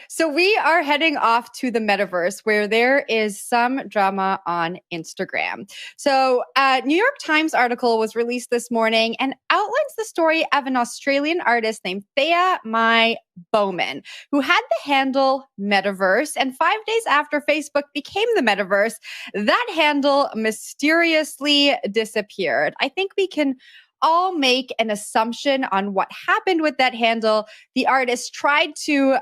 So we are heading off to the metaverse where there is some drama on Instagram. So a New York Times article was released this morning and outlines the story of an Australian artist named Thea Mai Bowman, who had the handle Metaverse. And 5 days after Facebook became the metaverse, that handle mysteriously disappeared. I think we can all make an assumption on what happened with that handle. The artist tried to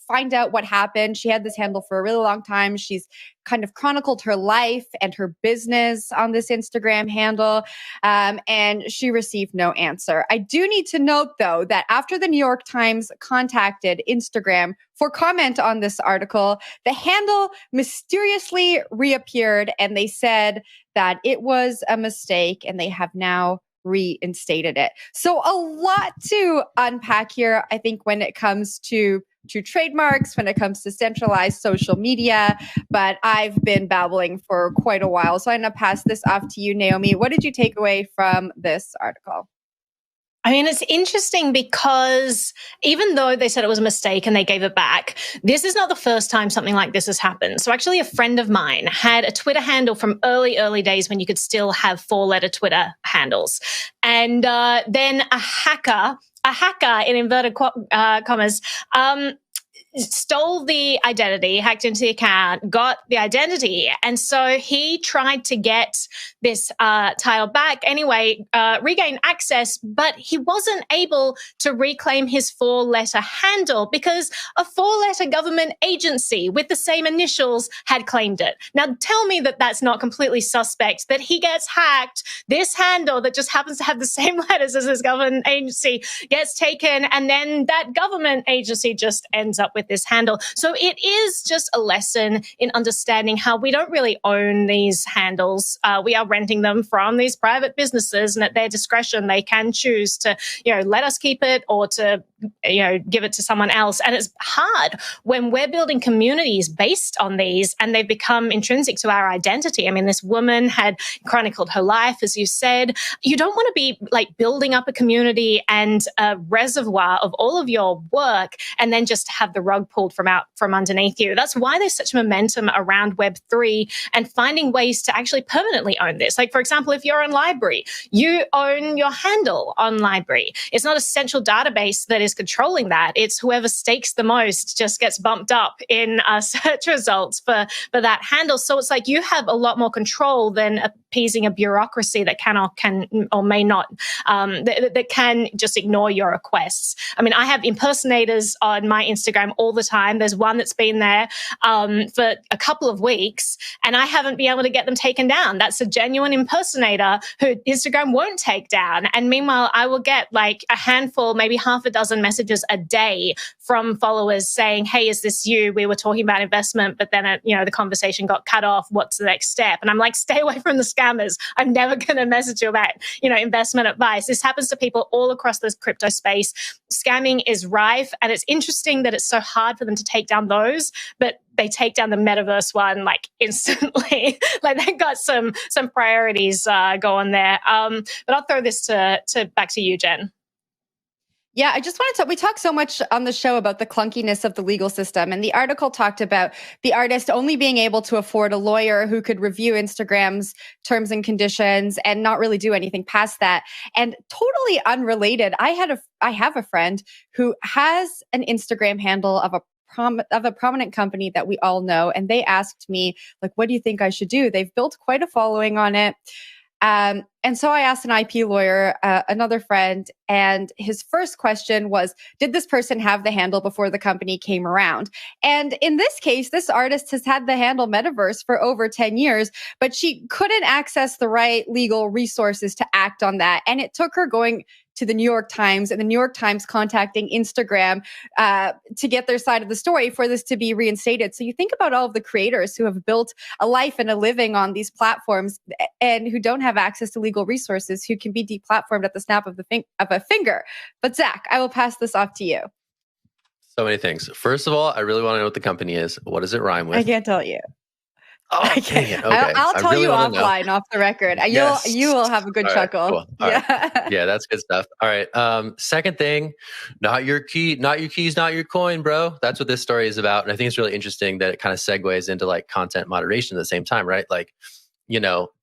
find out what happened. She had this handle for a really long time. She's kind of chronicled her life and her business on this Instagram handle, and she received no answer. I do need to note, though, that after the New York Times contacted Instagram for comment on this article, the handle mysteriously reappeared, and they said that it was a mistake, and they have now reinstated it. So a lot to unpack here, I think, when it comes to trademarks, when it comes to centralized social media, but I've been babbling for quite a while. So I'm going to pass this off to you, Naomi. What did you take away from this article? I mean, it's interesting because even though they said it was a mistake and they gave it back, this is not the first time something like this has happened. So actually a friend of mine had a Twitter handle from early days when you could still have 4-letter Twitter handles. And then a hacker in inverted commas, stole the identity, hacked into the account, got the identity. And so he tried to get this title back anyway, regain access, but he wasn't able to reclaim his 4-letter handle because a 4-letter government agency with the same initials had claimed it. Now, tell me that that's not completely suspect, that he gets hacked, this handle that just happens to have the same letters as his government agency gets taken, and then that government agency just ends up with this handle. So it is just a lesson in understanding how we don't really own these handles. We are renting them from these private businesses, and at their discretion, they can choose to, let us keep it or to, give it to someone else. And it's hard when we're building communities based on these and they've become intrinsic to our identity. I mean, this woman had chronicled her life, as you said. You don't want to be like building up a community and a reservoir of all of your work and then just have the rug pulled from underneath you. That's why there's such momentum around Web3 and finding ways to actually permanently own this. Like, for example, if you're on Library, you own your handle on Library. It's not a central database that is controlling that. It's whoever stakes the most just gets bumped up in search results for that handle. So it's like you have a lot more control than appeasing a bureaucracy that can or may not, that can just ignore your requests. I mean, I have impersonators on my Instagram all the time. There's one that's been there for a couple of weeks, and I haven't been able to get them taken down. That's a genuine impersonator who Instagram won't take down. And meanwhile, I will get like a handful, maybe half a dozen messages a day from followers saying, hey, is this you? We were talking about investment, but then, the conversation got cut off. What's the next step? And I'm like, stay away from the scammers. I'm never going to message you about, investment advice. This happens to people all across this crypto space. Scamming is rife, and it's interesting that it's so hard for them to take down those, but they take down the metaverse one like instantly. Like they got some priorities going there. But I'll throw this to back to you, Jen. Yeah, I just wanted to, we talk so much on the show about the clunkiness of the legal system, and the article talked about the artist only being able to afford a lawyer who could review Instagram's terms and conditions and not really do anything past that. And totally unrelated, I have a friend who has an Instagram handle of a prominent company that we all know, and they asked me, like, what do you think I should do? They've built quite a following on it. And so I asked an IP lawyer, another friend, and his first question was, did this person have the handle before the company came around? And in this case, this artist has had the handle Metaverse for over 10 years, but she couldn't access the right legal resources to act on that. And it took her going to the New York Times and the New York Times contacting Instagram to get their side of the story for this to be reinstated. So you think about all of the creators who have built a life and a living on these platforms and who don't have access to legal resources, who can be deplatformed at the snap of a finger. But Zach, I will pass this off to you. So many things. First of all, I really want to know what the company is. What does it rhyme with? I can't tell you. Oh, dang it. Okay. I'll tell really you offline, off the record. You will have a good chuckle. Cool. Yeah, that's good stuff. All right. Second thing, not your keys, not your coin, bro. That's what this story is about. And I think it's really interesting that it kind of segues into like content moderation at the same time, right? Like,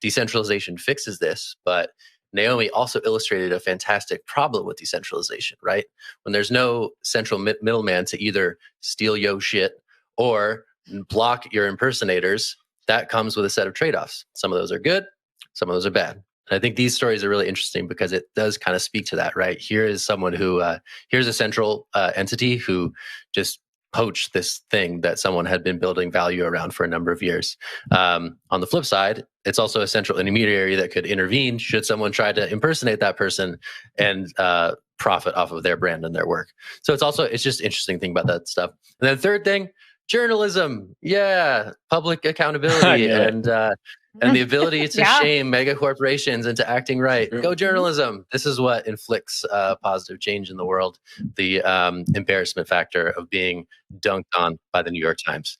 decentralization fixes this, but Naomi also illustrated a fantastic problem with decentralization, right? When there's no central middleman to either steal yo shit or block your impersonators, that comes with a set of trade-offs. Some of those are good, some of those are bad. And I think these stories are really interesting because it does kind of speak to that, right? Here is someone who, here's a central entity who just poached this thing that someone had been building value around for a number of years. On the flip side, it's also a central intermediary that could intervene should someone try to impersonate that person and profit off of their brand and their work. So it's just interesting thing about that stuff. And then third thing, journalism. Yeah, public accountability and the ability to shame mega corporations into acting right. Go journalism. This is what inflicts positive change in the world. The embarrassment factor of being dunked on by the New York Times.